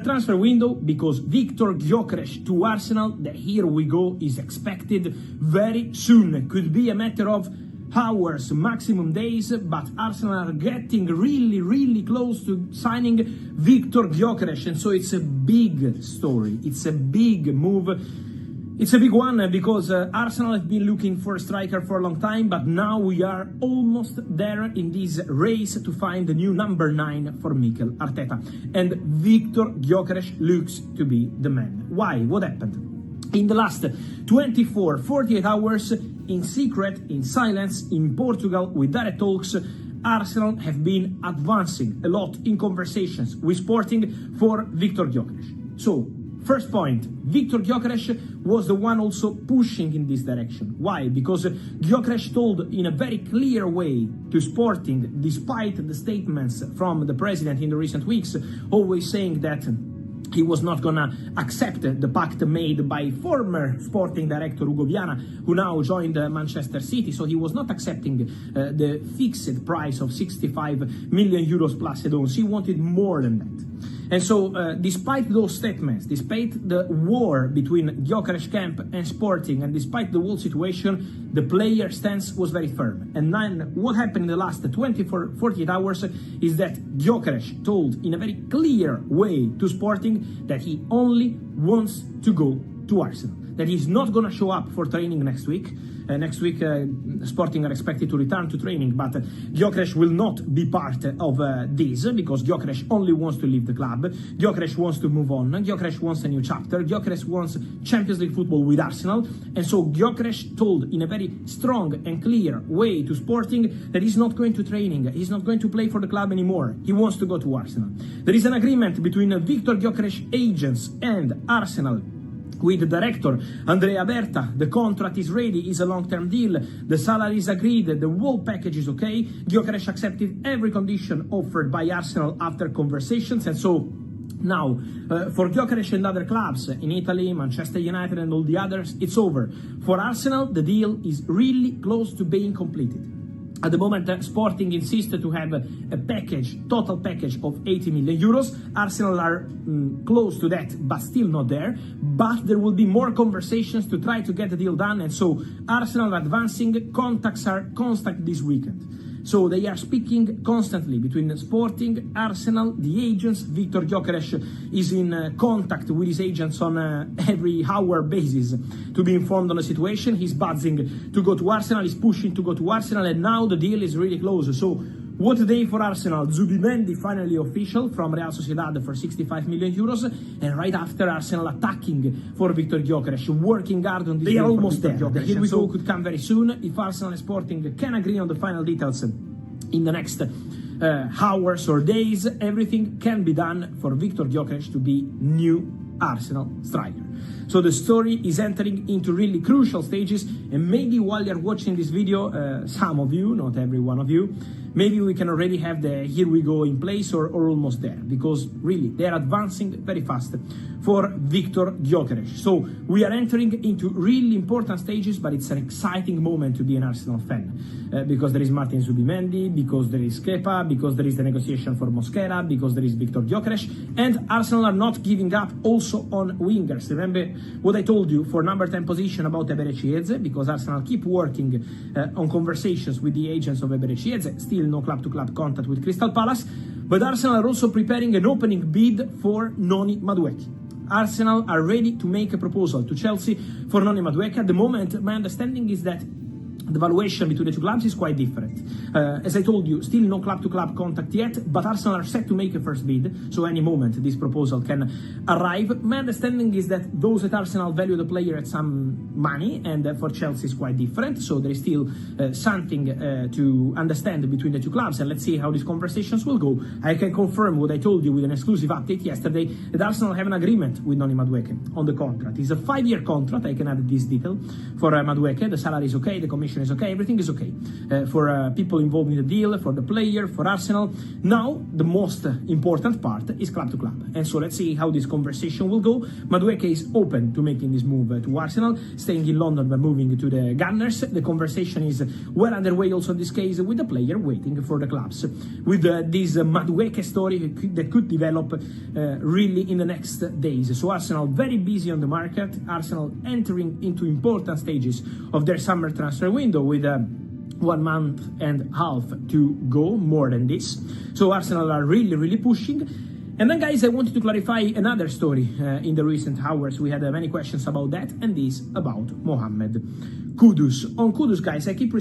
Transfer window because Viktor Gyokeres to Arsenal, the here we go, is expected very soon. Could be a matter of hours, maximum days, but Arsenal are getting really close to signing Viktor Gyokeres, and so it's a big story, it's a big move. It's a big one because Arsenal have been looking for a striker for a long time, but now we are almost there in this race to find the new number 9 for Mikel Arteta. And Viktor Gyokeres looks to be the man. Why? What happened? In the last 48 hours, in secret, in silence, in Portugal, with direct talks, Arsenal have been advancing a lot in conversations with Sporting for Viktor Gyokeres. So, first point, Viktor Gyokeres was the one also pushing in this direction. Why? Because Gyokeres told in a very clear way to Sporting, despite the statements from the president in the recent weeks, always saying that he was not gonna accept the pact made by former Sporting director Hugo Viana, who now joined Manchester City. So he was not accepting the fixed price of 65 million euros plus add-ons. He wanted more than that. And so, despite those statements, despite the war between Gyokeres camp and Sporting, and despite the whole situation, the player stance was very firm. And then, what happened in the last 48 hours is that Gyokeres told in a very clear way to Sporting that he only wants to go to Arsenal, that he's not going to show up for training next week. Sporting are expected to return to training, but Gyokeres will not be part of this because Gyokeres only wants to leave the club. Gyokeres wants to move on. Gyokeres wants a new chapter. Gyokeres wants Champions League football with Arsenal. And so Gyokeres told in a very strong and clear way to Sporting that he's not going to training. He's not going to play for the club anymore. He wants to go to Arsenal. There is an agreement between Viktor Gyokeres agents and Arsenal with the director, Andrea Berta. The contract is ready, is a long-term deal, the salary is agreed, the whole package is okay. Gyokeres accepted every condition offered by Arsenal after conversations, and so now, for Gyokeres and other clubs in Italy, Manchester United and all the others, it's over. For Arsenal, the deal is really close to being completed. At the moment, Sporting insisted to have a package, total package of 80 million euros. Arsenal are close to that, but still not there. But there will be more conversations to try to get the deal done. And so Arsenal are advancing, contacts are constant this weekend. So they are speaking constantly between Sporting, Arsenal, the agents. Viktor Gyokeres is in contact with his agents on every hour basis to be informed on the situation. He's buzzing to go to Arsenal, he's pushing to go to Arsenal, and now the deal is really close. So what a day for Arsenal. Zubimendi finally official from Real Sociedad for 65 million euros, and right after Arsenal attacking for Viktor Gyokeres, working hard on this. They are almost there. The here we go could come very soon if Arsenal and Sporting can agree on the final details in the next hours or days. Everything can be done for Viktor Gyokeres to be new Arsenal striker. So the story is entering into really crucial stages, and maybe while you're watching this video, some of you, not every one of you, maybe we can already have the here we go in place or almost there, because really they're advancing very fast for Viktor Gyokeres. So we are entering into really important stages, but it's an exciting moment to be an Arsenal fan, because there is Martin Zubimendi, because there is Kepa, because there is the negotiation for Mosquera, because there is Viktor Gyokeres, and Arsenal are not giving up also on wingers. Remember what I told you for number 10 position about Gyokeres, because Arsenal keep working on conversations with the agents of Gyokeres. Still no club-to-club contact with Crystal Palace, but Arsenal are also preparing an opening bid for Noni Madueke. Arsenal are ready to make a proposal to Chelsea for Noni Madueke. At the moment, my understanding is that the valuation between the two clubs is quite different. As I told you, still no club-to-club contact yet, but Arsenal are set to make a first bid, so any moment this proposal can arrive. My understanding is that those at Arsenal value the player at some money, and for Chelsea is quite different, so there is still something to understand between the two clubs, and let's see how these conversations will go. I can confirm what I told you with an exclusive update yesterday, that Arsenal have an agreement with Noni Madueke on the contract. It's a 5-year contract, I can add this detail, for Madueke. The salary is okay, the commission situation is okay, everything is okay for people involved in the deal, for the player, for Arsenal. Now, the most important part is club to club. And so let's see how this conversation will go. Madueke is open to making this move to Arsenal, staying in London but moving to the Gunners. The conversation is well underway also in this case, with the player waiting for the clubs. With this Madueke story that could develop really in the next days. So Arsenal very busy on the market, Arsenal entering into important stages of their summer transfer window with 1 month and a half to go, more than this. So Arsenal are really pushing. And then, guys, I wanted to clarify another story in the recent hours. We had many questions about that, and this about Mohamed Kudus. On Kudus, guys, I keep